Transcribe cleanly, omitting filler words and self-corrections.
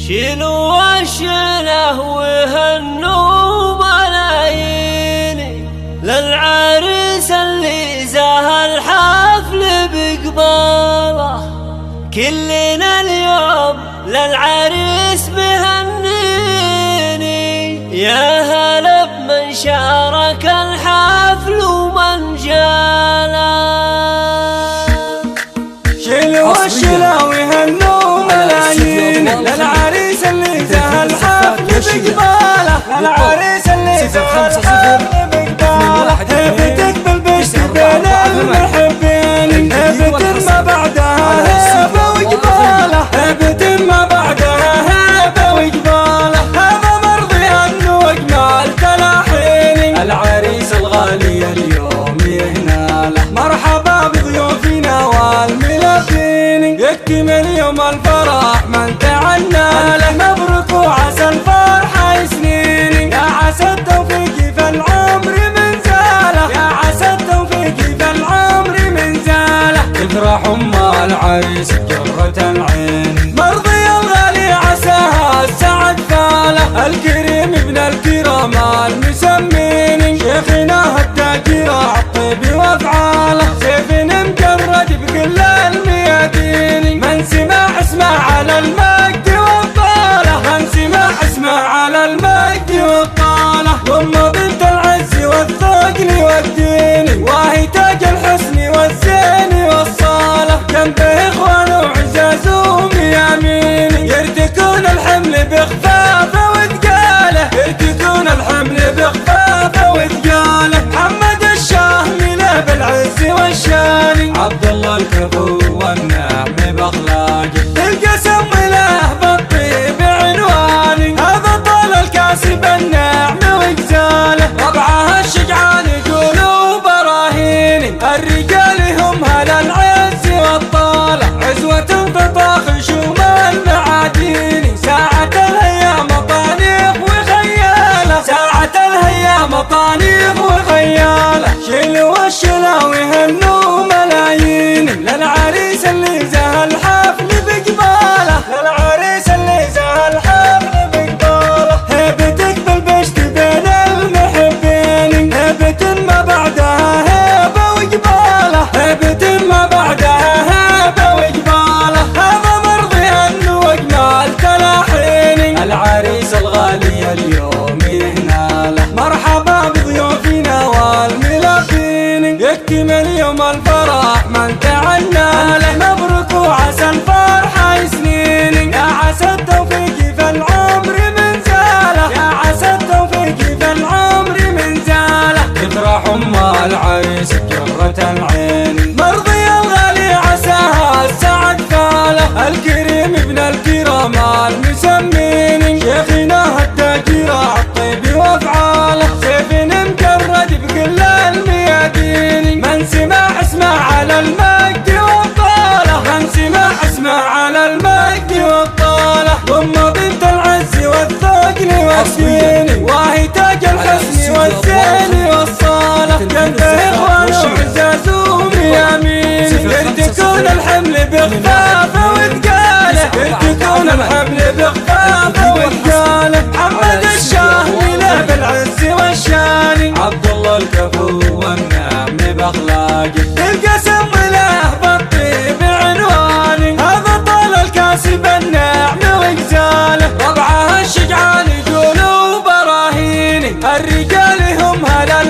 شيلوا الشله وهنوا ملايين للعريس اللي زاه الحفل بقباله. كلنا اليوم للعريس مهنيني، يا هلا بمن شارك الحفل ومن جاله. شيلوا الشله وهنوا ملايين للعريس اللي زاه الحفل بقباله. العريس اللي زاه الحفل بقباله، هبتك بالبشت بين المحبين، هبت ما بعدها هبه وقباله، هبت ما بعدها هبه وقباله. هذا مرضي عنه واجمال تلاحين، العريس الغالي اليوم يهناله. مرحبا بضيوفنا والملابين، يكتمل يوم الفرح من تعنى له. مبروك وعسى الفرحة سنين، يا عسى التوفيق في العمر من زاله، يا عسى التوفيق في العمر من زاله. افرح ام العريس بجرة العين، مرضي الغالي عساها السعد فاله. الكريم ابن الكرام المسمين، شيخنا التاجر الطيب وافعاله. سيف مجرد بكل الميادين، من سمع اسمه على المجد وقاله، من سمع اسمه على المجد وقاله. ام بنت العز والثقل والدين، وهي تاج الحسن والزين والصاله. جنبه اخوانه وعزازهم يمين، يرتكون الحمل بخفافه وثقاله، يرتكون الحمل بخفافه وثقاله. محمد الشاه مله بالعز والشان، عبد الله الكفو والنعم باخلاقه. القسم له بالطيب عنواني، هذا طال الكاسب النعم وجزاله. ربعها الشجعان يقولوا براهيني، الرجال هم هلا العز والطاله. عزوة تطاخ شوم المعادين، ساعة الهيام طانيخ وخياله، ساعة الهيام طانيخ وخياله. شيلوا الشلا وهنوا ملايين للعريس اللي زاه الحفل بقباله، للعريس اللي زاه الحفل بقباله. هبتك بالبشت بين المحبين، هبت ما بعدها هبه وقباله، هبت ما بعدها هبه وقباله. هذا مرضي عنه واجمال تلاحين، العريس الغالي اليوم يهناله. مرحبا بضيوفنا والملابين، يكتمل يوم الفرح من تعنى له. مبروك وعسى الفرحة سنين، يا عسى التوفيق في العمر من زاله، يا عسى التوفيق في العمر من زاله. افرح ام العريس بجرة العين، مرضي الغالي عساها السعد فاله. الكريم ابن الكرام المسمين، شيخنا التاجر الطيب وافعاله. سيف مجرد بكل الميادين، من سمع اسمه على المجد وقاله، من سمع اسمه على المجد وقاله. ام بنت العز والثقل والدين، وهي تاج الحسن والزين والصاله. جنبه اخوانه وعزازهم يمين، يرتكون الحمل بخفافه وثقاله، يرتكون الحمل بخفافه وثقاله. محمد الشاه مله بالعز والشان، عبد الله الكفو والنعم باخلاقه. القسم له بالطيب عنواني، هذا طال الكاسب النعم وجزاله. ربعها الشجعان يقولوا براهيني، الرجال هم هلا